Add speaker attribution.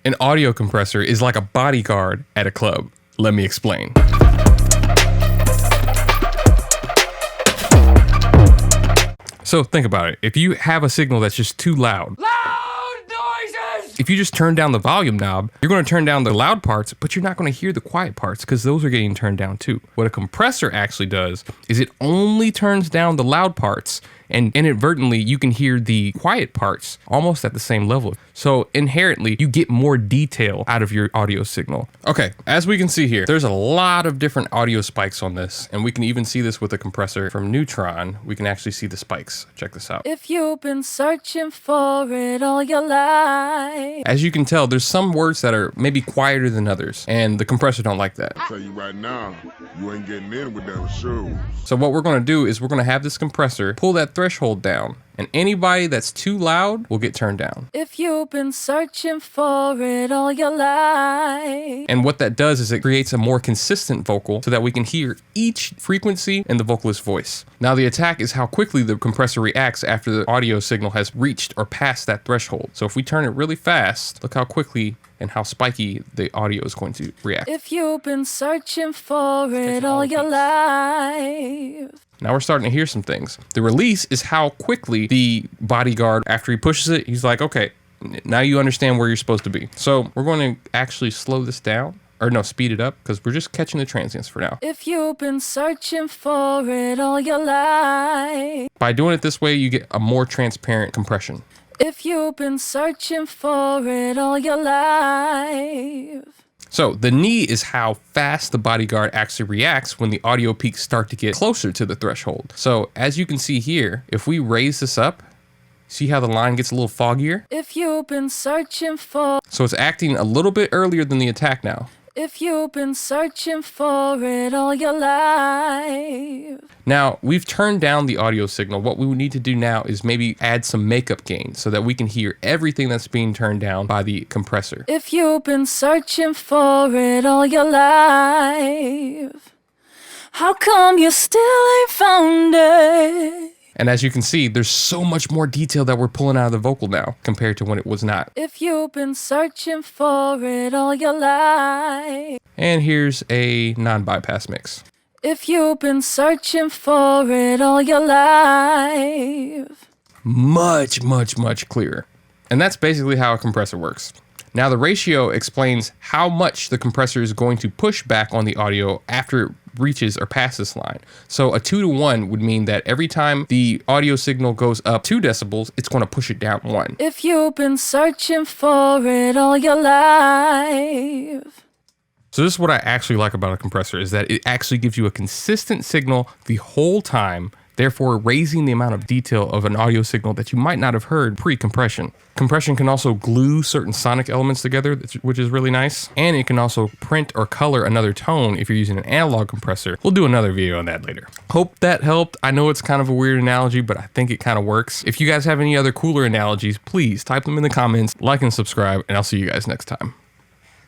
Speaker 1: An audio compressor is like a bodyguard at a club. Let me explain. So think about it. If you have a signal that's just too loud, if you just turn down the volume knob, you're going to turn down the loud parts, but you're not going to hear the quiet parts because those are getting turned down too. What a compressor actually does is it only turns down the loud parts, and inadvertently you can hear the quiet parts almost at the same level. So inherently you get more detail out of your audio signal. Okay, as we can see here, there's a lot of different audio spikes on this, and we can even see this with a compressor from Neutron. We can actually see the spikes. Check this out.
Speaker 2: If you've been searching for it all your life.
Speaker 1: As you can tell, there's some words that are maybe quieter than others, and the compressor don't like that.
Speaker 3: I'll tell you right now, you ain't getting in with those shoes.
Speaker 1: So what we're going to do is we're going to have this compressor pull that threshold down, and anybody that's too loud will get turned down.
Speaker 2: If you've been searching for it all your life.
Speaker 1: And what that does is it creates a more consistent vocal so that we can hear each frequency in the vocalist's voice. Now the attack is how quickly the compressor reacts after the audio signal has reached or passed that threshold. So if we turn it really fast, look how quickly and how spiky the audio is going to react.
Speaker 2: If you've been searching for it all your life.
Speaker 1: Now we're starting to hear some things. The release is how quickly the bodyguard, after he pushes it, he's like, okay, now you understand where you're supposed to be. So we're going to actually slow this down, or no, speed it up, because we're just catching the transients for now.
Speaker 2: If you've been searching for it all your life.
Speaker 1: By doing it this way, you get a more transparent compression.
Speaker 2: If you've been searching for it all your life.
Speaker 1: So the knee is how fast the bodyguard actually reacts when the audio peaks start to get closer to the threshold. So as you can see here, if we raise this up, see how the line gets a little foggier?
Speaker 2: If you've been searching for.
Speaker 1: So it's acting a little bit earlier than the attack now.
Speaker 2: If you've been searching for it all your life.
Speaker 1: Now, we've turned down the audio signal. What we need to do now is maybe add some makeup gain so that we can hear everything that's being turned down by the compressor.
Speaker 2: If you've been searching for it all your life. How come you still ain't found it?
Speaker 1: And as you can see, there's so much more detail that we're pulling out of the vocal now compared to when it was not.
Speaker 2: If you've been searching for it all your life.
Speaker 1: And here's a non-bypass mix.
Speaker 2: If you've been searching for it all your life.
Speaker 1: Much, much, much clearer. And that's basically how a compressor works. Now the ratio explains how much the compressor is going to push back on the audio after it reaches or passes this line. So a 2-to-1 would mean that every time the audio signal goes up 2 decibels, it's going to push it down 1.
Speaker 2: If you've been searching for it all your life.
Speaker 1: So this is what I actually like about a compressor, is that it actually gives you a consistent signal the whole time, therefore raising the amount of detail of an audio signal that you might not have heard pre-compression. Compression can also glue certain sonic elements together, which is really nice. And it can also print or color another tone if you're using an analog compressor. We'll do another video on that later. Hope that helped. I know it's kind of a weird analogy, but I think it kind of works. If you guys have any other cooler analogies, please type them in the comments, like and subscribe, and I'll see you guys next time.